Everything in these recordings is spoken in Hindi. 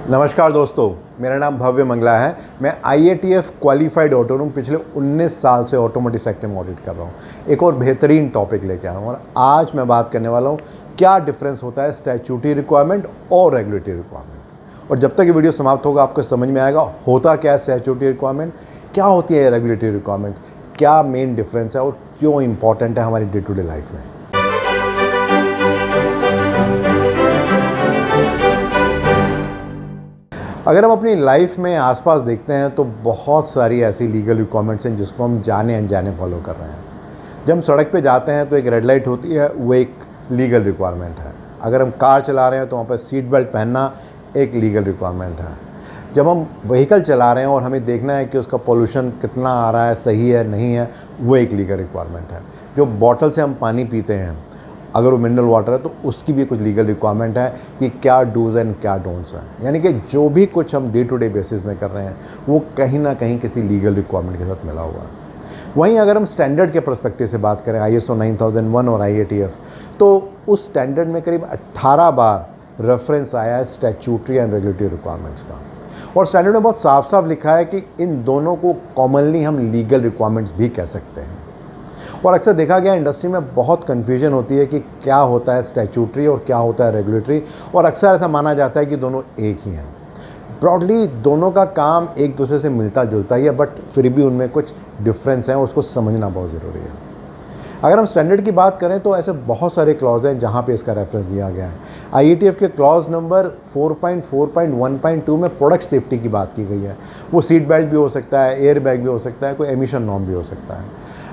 नमस्कार दोस्तों, मेरा नाम भव्य मंगला है। मैं IATF क्वालिफाइड ऑटो रूम पिछले 19 साल से ऑटोमोटिव सेक्टर में ऑडिट कर रहा हूँ। एक और बेहतरीन टॉपिक लेके आया हूँ और आज मैं बात करने वाला हूँ क्या डिफरेंस होता है स्टैट्यूटरी रिक्वायरमेंट और रेगुलेटरी रिक्वायरमेंट। और जब तक ये वीडियो समाप्त होगा आपको समझ में आएगा होता क्या है स्टैट्यूटरी रिक्वायरमेंट, क्या होती है रेगुलेटरी रिक्वायरमेंट, क्या मेन डिफरेंस है और क्यों इंपॉर्टेंट है हमारी डे टू डे लाइफ में। अगर हम अपनी लाइफ में आसपास देखते हैं तो बहुत सारी ऐसी लीगल रिक्वायरमेंट्स हैं जिसको हम जाने अनजाने फॉलो कर रहे हैं। जब हम सड़क पे जाते हैं तो एक रेड लाइट होती है, वो एक लीगल रिक्वायरमेंट है। अगर हम कार चला रहे हैं तो वहाँ पर सीट बेल्ट पहनना एक लीगल रिक्वायरमेंट है। जब हम व्हीकल चला रहे हैं और हमें देखना है कि उसका पोल्यूशन कितना आ रहा है, सही है नहीं है, वो एक लीगल रिक्वायरमेंट है। जो बॉटल से हम पानी पीते हैं अगर वो मिनरल वाटर है तो उसकी भी कुछ लीगल रिक्वायरमेंट है कि क्या डूज़ एंड क्या डोंट्स हैं। यानी कि जो भी कुछ हम डे टू डे बेसिस में कर रहे हैं वो कहीं ना कहीं किसी लीगल रिक्वायरमेंट के साथ मिला हुआ है। वहीं अगर हम स्टैंडर्ड के पर्सपेक्टिव से बात करें ISO 9001 और IATF, तो उस स्टैंडर्ड में करीब 18 बार रेफरेंस आया है स्टैट्यूटरी एंड रेगुलेटरी रिक्वायरमेंट्स का। और स्टैंडर्ड में बहुत साफ साफ लिखा है कि इन दोनों को कॉमनली हम लीगल रिक्वायरमेंट्स भी कह सकते हैं। और अक्सर देखा गया इंडस्ट्री में बहुत कन्फ्यूजन होती है कि क्या होता है स्टैट्यूटरी और क्या होता है रेगुलेटरी, और अक्सर ऐसा माना जाता है कि दोनों एक ही हैं। ब्रॉडली दोनों का काम एक दूसरे से मिलता जुलता ही है, बट फिर भी उनमें कुछ डिफरेंस हैं और उसको समझना बहुत ज़रूरी है। अगर हम स्टैंडर्ड की बात करें तो ऐसे बहुत सारे क्लॉज हैं जहाँ पे इसका रेफरेंस दिया गया है। IATF के क्लॉज नंबर 4.4.1.2 में प्रोडक्ट सेफ्टी की बात की गई है। वो सीट बेल्ट भी हो सकता है, एयर बैग भी हो सकता है, कोई एमिशन नॉर्म भी हो सकता है।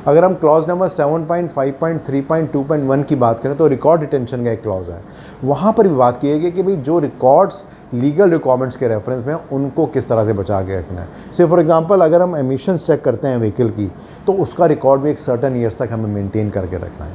अगर हम क्लॉज नंबर 7.5.3.2.1 की बात करें तो रिकॉर्ड डिटेंशन का एक क्लॉज है। वहाँ पर भी बात की गई कि भाई जो रिकॉर्ड्स लीगल रिक्वायरमेंट्स के रेफरेंस में उनको किस तरह से बचा के रखना है। से फॉर एग्जांपल अगर हम एमिशंस चेक करते हैं व्हीकल की तो उसका रिकॉर्ड भी एक सर्टन ईयर्स तक हमें मेंटेन करके रखना है।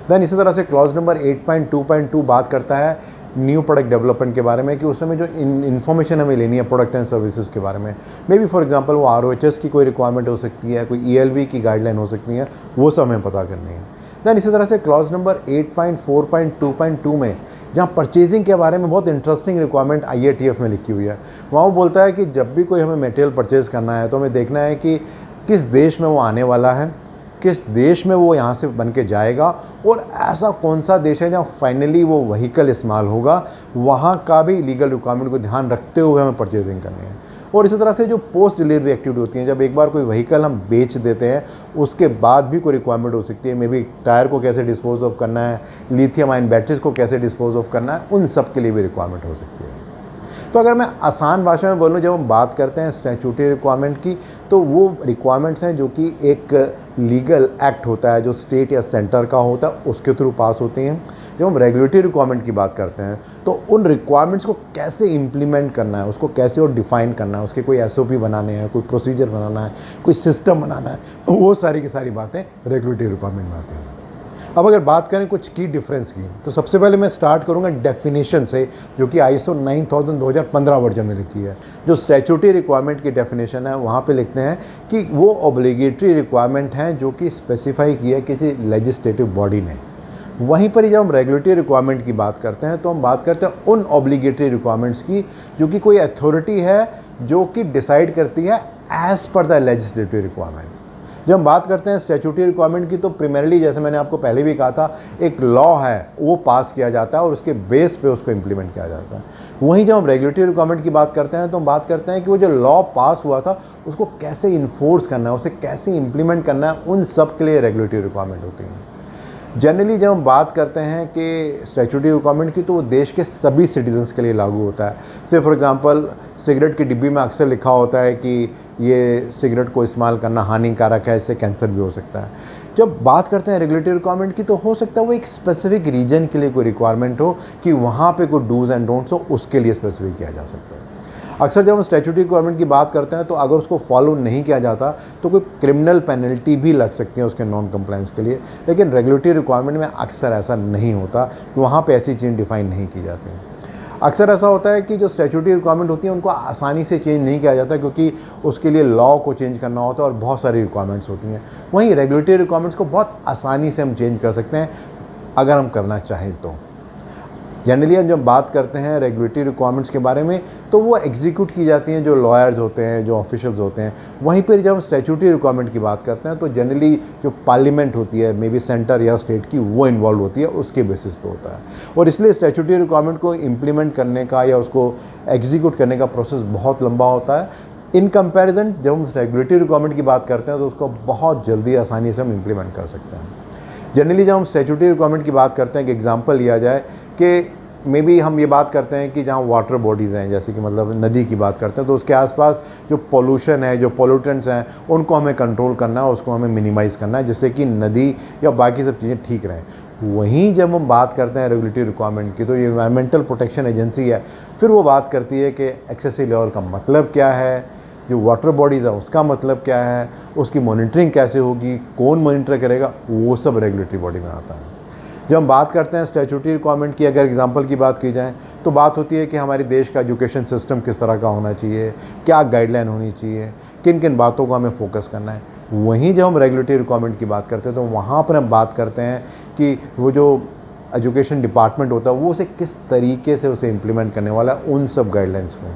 दैन इसी तरह से क्लॉज नंबर 8.2.2 बात करता है न्यू प्रोडक्ट डेवलपमेंट के बारे में कि उस समय जो इन्फॉर्मेशन हमें लेनी है प्रोडक्ट एंड सर्विसेज के बारे में, मे बी फॉर एग्जांपल वो ROHS की कोई रिक्वायरमेंट हो सकती है, कोई ELV की गाइडलाइन हो सकती है, वो सब हमें पता करनी है। दैन इसी तरह से क्लॉज नंबर 8.4.2.2 में जहाँ परचेजिंग के बारे में बहुत इंटरेस्टिंग रिक्वायरमेंट IATF में लिखी हुई है, वहाँ वो बोलता है कि जब भी कोई हमें मटेरियल परचेज करना है तो हमें देखना है कि किस देश में वो आने वाला है, किस देश में वो यहाँ से बन के जाएगा, और ऐसा कौन सा देश है जहाँ फाइनली वो व्हीकल इस्तेमाल होगा, वहाँ का भी लीगल रिक्वायरमेंट को ध्यान रखते हुए हमें परचेजिंग करनी है। और इसी तरह से जो पोस्ट डिलीवरी एक्टिविटी होती है, जब एक बार कोई व्हीकल हम बेच देते हैं उसके बाद भी कोई रिक्वायरमेंट हो सकती है, मे बी टायर को कैसे डिस्पोज ऑफ करना है, लिथियम आयन बैटरीज को कैसे डिस्पोज ऑफ करना है, उन सब के लिए भी रिक्वायरमेंट हो सकती है। तो अगर मैं आसान भाषा में बोलूँ, जब हम बात करते हैं स्टैट्यूटरी रिक्वायरमेंट की तो वो रिक्वायरमेंट्स हैं जो कि एक लीगल एक्ट होता है जो स्टेट या सेंटर का होता है, उसके थ्रू पास होती हैं। जब हम रेगुलेटरी रिक्वायरमेंट की बात करते हैं तो उन रिक्वायरमेंट्स को कैसे इम्प्लीमेंट करना है, उसको कैसे और डिफ़ाइन करना है, उसके कोई SOP बनाने हैं, कोई प्रोसीजर बनाना है, कोई सिस्टम बनाना है, वो सारी की सारी बातें रेगुलेटरी रिक्वायरमेंट में आती हैं। अब अगर बात करें कुछ की डिफरेंस की तो सबसे पहले मैं स्टार्ट करूंगा डेफिनेशन से, जो कि ISO 9000 2015 वर्जन में लिखी है। जो स्टैट्यूटरी रिक्वायरमेंट की डेफिनेशन है वहाँ पे लिखते हैं कि वो ऑब्लिगेटरी रिक्वायरमेंट हैं जो कि स्पेसिफाई किया है किसी लेजिस्लेटिव बॉडी ने। वहीं पर ही जब हम रेगुलेटरी रिक्वायरमेंट की बात करते हैं तो हम बात करते हैं उन ऑब्लिगेटरी रिक्वायरमेंट्स की जो कि कोई अथॉरिटी है जो कि डिसाइड करती है as per the legislative requirement. जब हम बात करते हैं स्टैट्यूटरी रिक्वायरमेंट की तो प्राइमरीली, जैसे मैंने आपको पहले भी कहा था, एक लॉ है वो पास किया जाता है और उसके बेस पे उसको इम्प्लीमेंट किया जाता है। वहीं जब हम रेगुलेटरी रिक्वायरमेंट की बात करते हैं तो हम बात करते हैं कि वो जो लॉ पास हुआ था उसको कैसे इन्फोर्स करना है, उसे कैसे इम्प्लीमेंट करना है, उन सब के लिए रेगुलेटरी रिक्वायरमेंट होती है। जनरली जब हम बात करते हैं कि स्टैट्यूटरी रिक्वायरमेंट की तो वो देश के सभी सिटीजन्स के लिए लागू होता है। से फॉर एग्जांपल सिगरेट की डिब्बी में अक्सर लिखा होता है कि ये सिगरेट को इस्तेमाल करना हानिकारक है, इससे कैंसर भी हो सकता है। जब बात करते हैं रेगुलेटरी रिक्वायरमेंट की तो हो सकता है वो एक स्पेसिफिक रीजन के लिए कोई रिक्वायरमेंट हो कि वहाँ पे कोई डूज़ एंड डोंट्स हो, उसके लिए स्पेसिफिक किया जा सकता है। अक्सर जब हम स्टैट्यूटरी रिक्वायरमेंट की बात करते हैं तो अगर उसको फॉलो नहीं किया जाता तो कोई क्रिमिनल पेनल्टी भी लग सकती है उसके नॉन कंप्लायंस के लिए, लेकिन रेगुलेटरी रिक्वायरमेंट में अक्सर ऐसा नहीं होता, वहाँ पे ऐसी चीज़ डिफाइन नहीं की जाती। अक्सर ऐसा होता है कि जो स्टैट्यूटरी रिक्वायरमेंट होती है उनको आसानी से चेंज नहीं किया जाता क्योंकि उसके लिए लॉ को चेंज करना होता है और बहुत सारी रिक्वायरमेंट्स होती हैं। वहीं रेगुलेटरी रिक्वायरमेंट्स को बहुत आसानी से हम चेंज कर सकते हैं अगर हम करना चाहें तो। जनरली हम जब बात करते हैं रेगुलेटरी रिक्वायरमेंट्स के बारे में तो वो एग्जीक्यूट की जाती हैं जो लॉयर्स होते हैं, जो ऑफिशियल्स होते हैं। वहीं पर जब हम स्टैट्यूटरी रिक्वायरमेंट की बात करते हैं तो जनरली जो पार्लियामेंट होती है, मे बी सेंटर या स्टेट की, वो इन्वॉल्व होती है, उसके बेसिस पे होता है। और इसलिए स्टैट्यूटरी रिक्वायरमेंट को इम्प्लीमेंट करने का या उसको एग्जीक्यूट करने का प्रोसेस बहुत लंबा होता है। इन कंपैरिजन जब हम रेगुलेटरी रिक्वायरमेंट की बात करते हैं तो उसको बहुत जल्दी आसानी से हम इम्प्लीमेंट कर सकते हैं। जनरली जब हम स्टैट्यूटरी रिक्वायरमेंट की बात करते हैं, कि एग्जांपल लिया जाए कि मे बी हम ये बात करते हैं कि जहाँ वाटर बॉडीज़ हैं, जैसे कि मतलब नदी की बात करते हैं, तो उसके आसपास जो पोल्यूशन है, जो पोल्यूटेंट्स हैं, उनको हमें कंट्रोल करना है, उसको हमें मिनिमाइज़ करना है, जिससे कि नदी या बाकी सब चीज़ें ठीक रहें। वहीं जब हम बात करते हैं रेगुलेटरी रिक्वायरमेंट की, तो ये एनवायरमेंटल प्रोटेक्शन एजेंसी है, फिर वो बात करती है कि एक्सेसिव लेवल का मतलब क्या है, जो वाटर बॉडीज़ है उसका मतलब क्या है, उसकी मॉनिटरिंग कैसे होगी, कौन मॉनिटर करेगा, वो सब रेगुलेटरी बॉडी में आता है। जब हम बात करते हैं स्टैट्यूटरी रिक्वायरमेंट की, अगर एग्जांपल की बात की जाए तो बात होती है कि हमारे देश का एजुकेशन सिस्टम किस तरह का होना चाहिए, क्या गाइडलाइन होनी चाहिए, किन किन बातों को हमें फोकस करना है। वहीं जब हम रेगुलेटरी रिक्वायरमेंट की बात करते हैं तो वहाँ पर हम बात करते हैं कि वो जो एजुकेशन डिपार्टमेंट होता है वो उसे किस तरीके से उसे इम्प्लीमेंट करने वाला है, उन सब गाइडलाइंस को।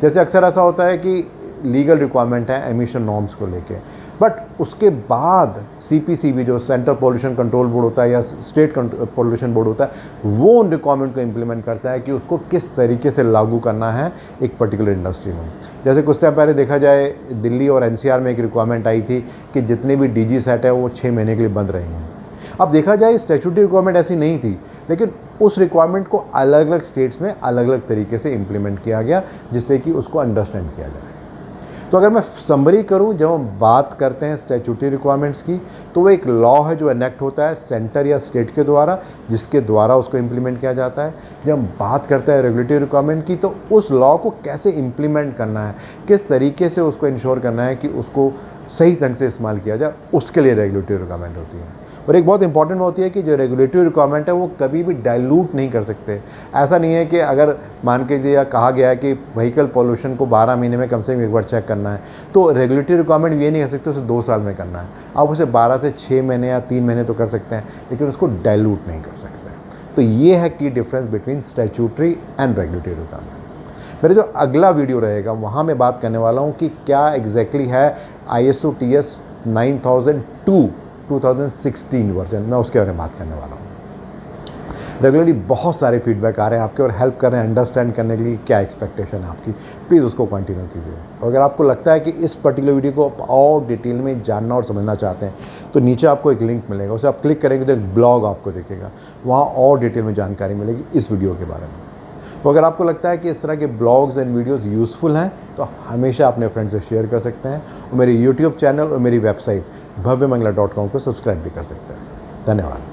जैसे अक्सर ऐसा होता है कि लीगल रिक्वायरमेंट है एमिशन नॉर्म्स को लेके, बट उसके बाद CPCB जो सेंट्रल पोल्यूशन कंट्रोल बोर्ड होता है या स्टेट पोल्यूशन बोर्ड होता है, वो उन रिक्वायरमेंट को इम्प्लीमेंट करता है कि उसको किस तरीके से लागू करना है एक पर्टिकुलर इंडस्ट्री में। जैसे कुछ टाइम पहले देखा जाए दिल्ली और NCR में एक रिक्वायरमेंट आई थी कि जितने भी DG सेट है वो 6 महीने के लिए बंद रहेंगे। अब देखा जाए स्टैट्यूटरी रिक्वायरमेंट ऐसी नहीं थी, लेकिन उस रिक्वायरमेंट को अलग अलग स्टेट्स में अलग अलग तरीके से इम्प्लीमेंट किया गया, जिससे कि उसको अंडरस्टैंड किया जाए। तो अगर मैं समरी करूं, जब हम बात करते हैं स्टैट्यूटरी रिक्वायरमेंट्स की, तो वो एक लॉ है जो एनेक्ट होता है सेंटर या स्टेट के द्वारा, जिसके द्वारा उसको इम्प्लीमेंट किया जाता है। जब हम बात करते हैं रेगुलेटरी रिक्वायरमेंट की, तो उस लॉ को कैसे इम्प्लीमेंट करना है, किस तरीके से उसको इंश्योर करना है कि उसको सही ढंग से इस्तेमाल किया जाए, उसके लिए रेगुलेटरी रिक्वायरमेंट होती है। और एक बहुत इंपॉर्टेंट होती है कि जो रेगुलेटरी रिक्वायरमेंट है वो कभी भी डाइल्यूट नहीं कर सकते। ऐसा नहीं है कि अगर मान के या कहा गया है कि व्हीकल पोल्यूशन को 12 महीने में कम से कम एक बार चेक करना है, तो रेगुलेटरी रिक्वायरमेंट ये नहीं कर सकते उसे 2 साल में करना है। आप उसे 12 से 6 महीने या 3 महीने तो कर सकते हैं, लेकिन उसको डाइल्यूट नहीं कर सकते। तो ये है की difference between statutory and regulatory requirement. मेरा जो अगला वीडियो रहेगा वहाँ मैं बात करने वाला हूँ कि क्या एग्जैक्टली है ISO TS 9002 2016 वर्जन, मैं उसके बारे में बात करने वाला हूँ। रेगुलरली बहुत सारे फीडबैक आ रहे हैं आपके और हेल्प कर रहे हैं अंडरस्टैंड करने के लिए क्या एक्सपेक्टेशन है आपकी। प्लीज़ उसको कंटिन्यू कीजिए। और अगर आपको लगता है कि इस पर्टिकुलर वीडियो को आप और डिटेल में जानना और समझना चाहते हैं तो नीचे आपको एक लिंक मिलेगा, उसे आप क्लिक करेंगे तो एक ब्लॉग आपको दिखेगा, वहाँ और डिटेल में जानकारी मिलेगी इस वीडियो के बारे में। तो अगर आपको लगता है कि इस तरह के ब्लॉग्स एंड वीडियोस यूज़फुल हैं तो हमेशा अपने फ्रेंड्स से शेयर कर सकते हैं और मेरे YouTube चैनल और मेरी वेबसाइट bhavyamangla.com को सब्सक्राइब भी कर सकते हैं। धन्यवाद।